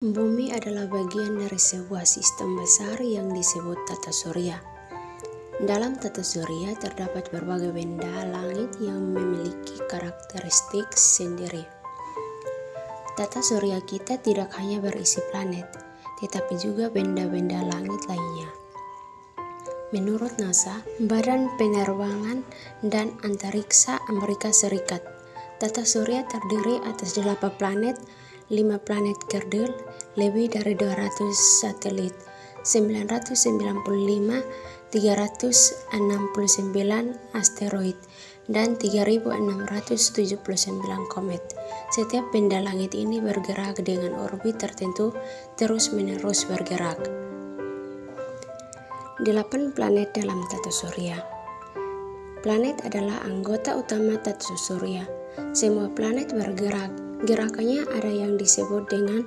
Bumi adalah bagian dari sebuah sistem besar yang disebut tata surya. Dalam tata surya terdapat berbagai benda langit yang memiliki karakteristik sendiri. Tata surya kita tidak hanya berisi planet, tetapi juga benda-benda langit lainnya. Menurut NASA, Badan Penerbangan dan Antariksa Amerika Serikat, tata surya terdiri atas 8 planet, 5 planet kerdil, lebih dari 200 satelit, 995, 369 asteroid, dan 3.679 komet. Setiap benda langit ini bergerak dengan orbit tertentu, terus-menerus bergerak. 8 planet dalam tata surya. Planet adalah anggota utama tata surya. Semua planet bergerak. Gerakannya ada yang disebut dengan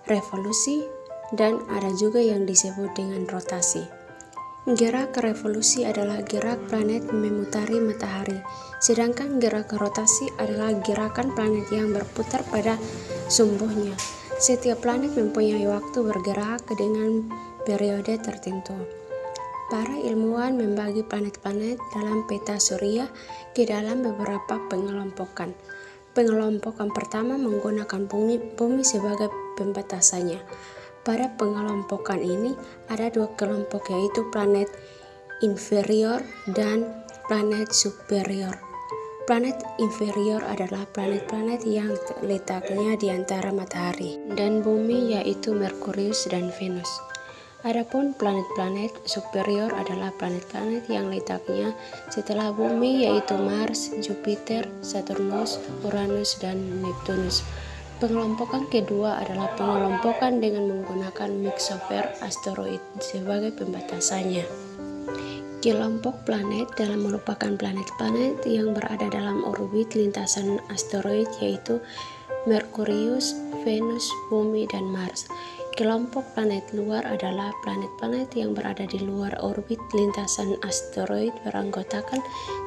revolusi dan ada juga yang disebut dengan rotasi. Gerak revolusi adalah gerak planet memutari matahari, sedangkan gerak rotasi adalah gerakan planet yang berputar pada sumbunya. Setiap planet mempunyai waktu bergerak dengan periode tertentu. Para ilmuwan membagi planet-planet dalam peta surya ke dalam beberapa pengelompokan. Pengelompokan pertama menggunakan bumi sebagai pembatasannya. Pada pengelompokan ini ada 2 kelompok, yaitu planet inferior dan planet superior. Planet inferior adalah planet-planet yang letaknya di antara matahari dan bumi, yaitu Merkurius dan Venus. Adapun planet-planet superior adalah planet-planet yang letaknya setelah bumi, yaitu Mars, Jupiter, Saturnus, Uranus, dan Neptunus. Pengelompokan kedua adalah pengelompokan dengan menggunakan meksosfer asteroid sebagai pembatasannya. Kelompok planet dalam merupakan planet-planet yang berada dalam orbit lintasan asteroid, yaitu Merkurius, Venus, Bumi, dan Mars. Kelompok planet luar adalah planet-planet yang berada di luar orbit lintasan asteroid beranggotakan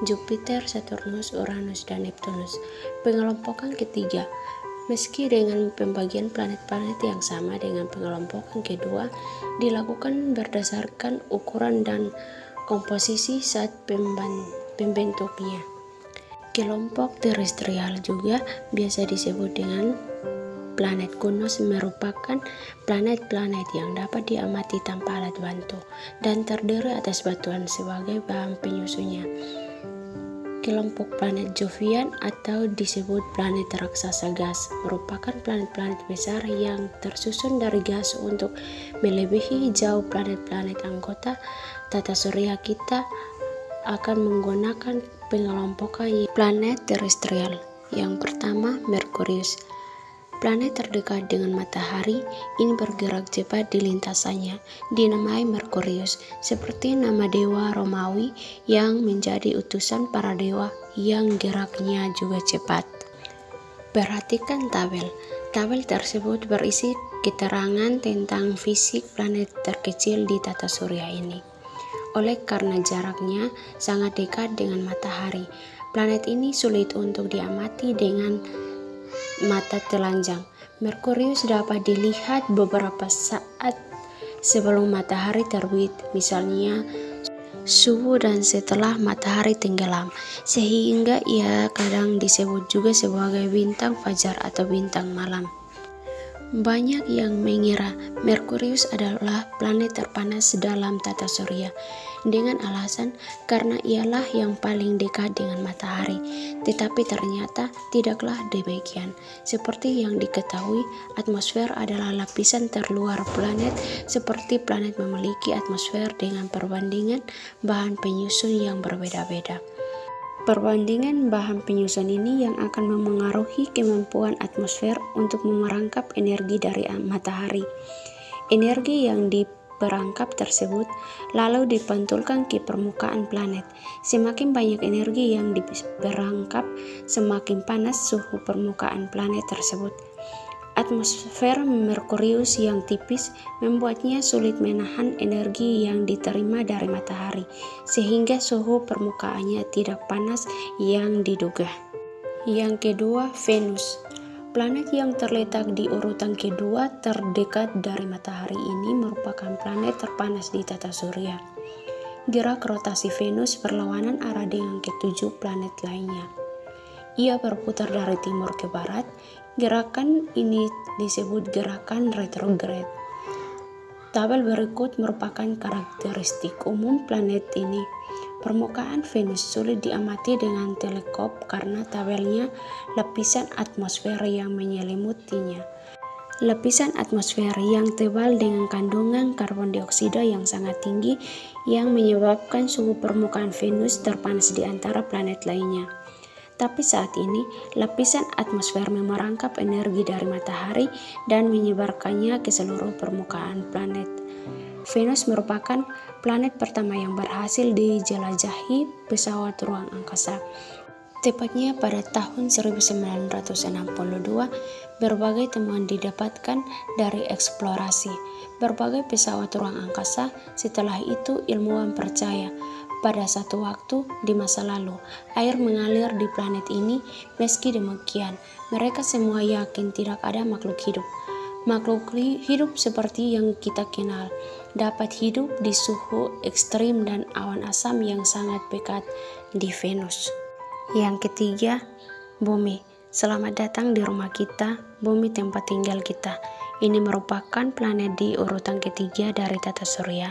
Jupiter, Saturnus, Uranus, dan Neptunus. Pengelompokan ketiga, meski dengan pembagian planet-planet yang sama dengan pengelompokan kedua, dilakukan berdasarkan ukuran dan komposisi saat pembentuknya. Kelompok terestrial juga biasa disebut dengan planet kuno, merupakan planet-planet yang dapat diamati tanpa alat bantu dan terdiri atas batuan sebagai bahan penyusunnya. Kelompok planet Jovian atau disebut planet raksasa gas merupakan planet-planet besar yang tersusun dari gas untuk melebihi jauh planet-planet anggota tata surya. Kita akan menggunakan pengelompokan planet terestrial. Yang pertama, Merkurius. Planet terdekat dengan matahari ini bergerak cepat di lintasannya, dinamai Merkurius, seperti nama dewa Romawi yang menjadi utusan para dewa yang geraknya juga cepat. Perhatikan tabel. Tabel tersebut berisi keterangan tentang fisik planet terkecil di tata surya ini. Oleh karena jaraknya sangat dekat dengan matahari, planet ini sulit untuk diamati dengan mata telanjang. Merkurius dapat dilihat beberapa saat sebelum matahari terbit, misalnya subuh dan setelah matahari tenggelam, sehingga ia kadang disebut juga sebagai bintang fajar atau bintang malam. Banyak yang mengira Merkurius adalah planet terpanas dalam tata surya dengan alasan karena ialah yang paling dekat dengan matahari, tetapi ternyata tidaklah demikian. Seperti yang diketahui, atmosfer adalah lapisan terluar planet. Seperti planet memiliki atmosfer dengan perbandingan bahan penyusun yang berbeda-beda. Perbandingan bahan penyusun ini yang akan memengaruhi kemampuan atmosfer untuk memerangkap energi dari matahari. Energi yang diperangkap tersebut lalu dipantulkan ke permukaan planet. Semakin banyak energi yang diperangkap, semakin panas suhu permukaan planet tersebut. Atmosfer Merkurius yang tipis membuatnya sulit menahan energi yang diterima dari matahari, sehingga suhu permukaannya tidak panas yang diduga. Yang kedua, Venus. Planet yang terletak di urutan kedua terdekat dari matahari ini merupakan planet terpanas di tata surya. Gerak rotasi Venus berlawanan arah dengan ketujuh planet lainnya. Ia berputar dari timur ke barat. Gerakan ini disebut gerakan retrograde. Tabel berikut merupakan karakteristik umum planet ini. Permukaan Venus sulit diamati dengan teleskop karena tabelnya lapisan atmosfer yang menyelimutinya. Lapisan atmosfer yang tebal dengan kandungan karbon dioksida yang sangat tinggi yang menyebabkan suhu permukaan Venus terpanas di antara planet lainnya. Tapi saat ini, lapisan atmosfer memerangkap energi dari matahari dan menyebarkannya ke seluruh permukaan planet. Venus merupakan planet pertama yang berhasil dijelajahi pesawat ruang angkasa. Tepatnya pada tahun 1962, berbagai temuan didapatkan dari eksplorasi berbagai pesawat ruang angkasa. Setelah itu, ilmuwan percaya pada satu waktu di masa lalu, air mengalir di planet ini. Meski demikian, mereka semua yakin tidak ada makhluk hidup. Makhluk hidup seperti yang kita kenal dapat hidup di suhu ekstrim dan awan asam yang sangat pekat di Venus. Yang ketiga, Bumi. Selamat datang di rumah kita, Bumi tempat tinggal kita. Ini merupakan planet di urutan ketiga dari tata surya.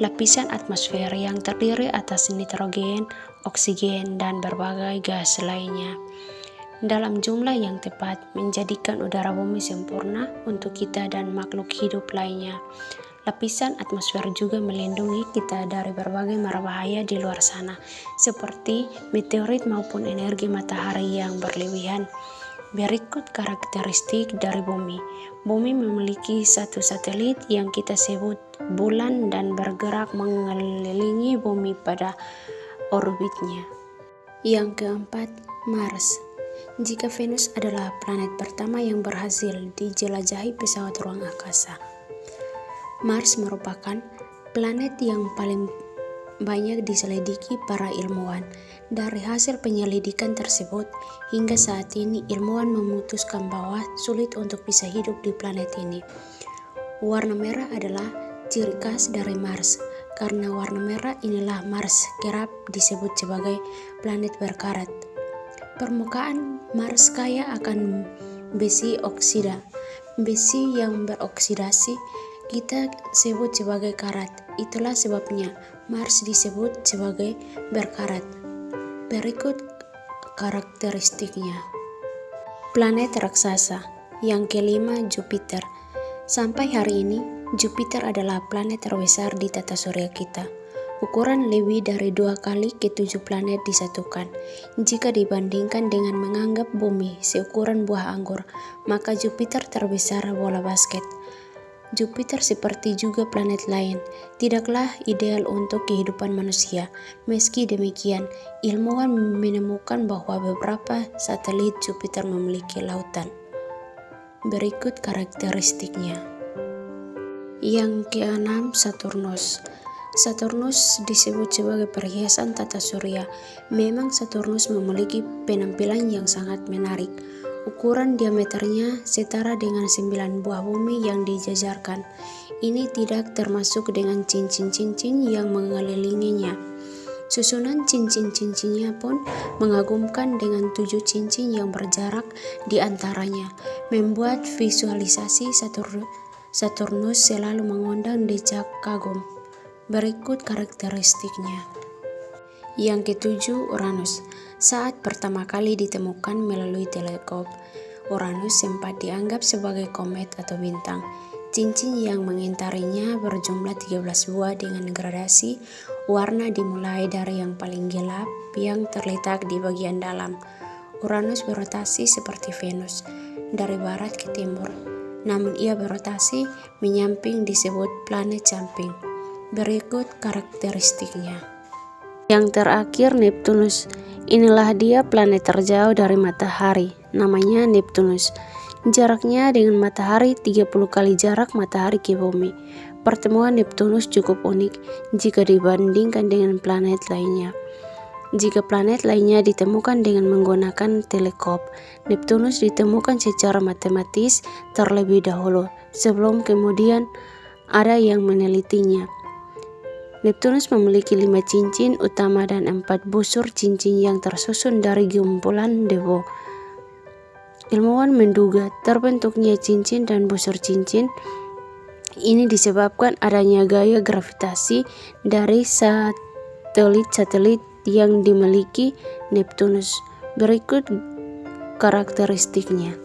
Lapisan atmosfer yang terdiri atas nitrogen, oksigen, dan berbagai gas lainnya dalam jumlah yang tepat menjadikan udara bumi sempurna untuk kita dan makhluk hidup lainnya. Lapisan atmosfer juga melindungi kita dari berbagai mara bahaya di luar sana, seperti meteorit maupun energi matahari yang berlebihan. Berikut karakteristik dari bumi. Bumi memiliki satu satelit yang kita sebut bulan dan bergerak mengelilingi bumi pada orbitnya. Yang keempat, Mars. Jika Venus adalah planet pertama yang berhasil dijelajahi pesawat ruang angkasa, Mars merupakan planet yang paling banyak diselidiki para ilmuwan. Dari hasil penyelidikan tersebut, hingga saat ini ilmuwan memutuskan bahwa sulit untuk bisa hidup di planet ini. Warna merah adalah ciri khas dari Mars. Karena warna merah inilah Mars kerap disebut sebagai planet berkarat. Permukaan Mars kaya akan besi oksida. Besi yang beroksidasi kita sebut sebagai karat. Itulah sebabnya Mars disebut sebagai berkarat. Berikut karakteristiknya. Planet raksasa. Yang kelima, Jupiter. Sampai hari ini, Jupiter adalah planet terbesar di tata surya kita. Ukuran lebih dari 2 kali ke-7 planet disatukan. Jika dibandingkan dengan menganggap bumi seukuran buah anggur, maka Jupiter terbesar bola basket. Jupiter seperti juga planet lain, tidaklah ideal untuk kehidupan manusia. Meski demikian, ilmuwan menemukan bahwa beberapa satelit Jupiter memiliki lautan. Berikut karakteristiknya. Yang keenam, Saturnus. Saturnus disebut sebagai perhiasan tata surya. Memang Saturnus memiliki penampilan yang sangat menarik. Ukuran diameternya setara dengan 9 buah bumi yang dijajarkan. Ini tidak termasuk dengan cincin-cincin yang mengelilinginya. Susunan cincin-cincinnya pun mengagumkan dengan 7 cincin yang berjarak di antaranya, membuat visualisasi Saturnus selalu mengundang decak kagum. Berikut karakteristiknya. Yang ketujuh, Uranus. Saat pertama kali ditemukan melalui teleskop, Uranus sempat dianggap sebagai komet atau bintang. Cincin yang mengitarinya berjumlah 13 buah dengan gradasi warna dimulai dari yang paling gelap yang terletak di bagian dalam. Uranus berotasi seperti Venus, dari barat ke timur. Namun ia berotasi menyamping disebut planet samping. Berikut karakteristiknya. Yang terakhir, Neptunus. Inilah dia planet terjauh dari matahari. Namanya Neptunus. Jaraknya dengan matahari 30 kali jarak matahari ke bumi. Pertemuan Neptunus cukup unik jika dibandingkan dengan planet lainnya. Jika planet lainnya ditemukan dengan menggunakan teleskop, Neptunus ditemukan secara matematis terlebih dahulu, sebelum kemudian ada yang menelitinya. Neptunus memiliki 5 cincin utama dan 4 busur cincin yang tersusun dari gumpulan debu. Ilmuwan menduga terbentuknya cincin dan busur cincin ini disebabkan adanya gaya gravitasi dari satelit-satelit yang dimiliki Neptunus. Berikut karakteristiknya.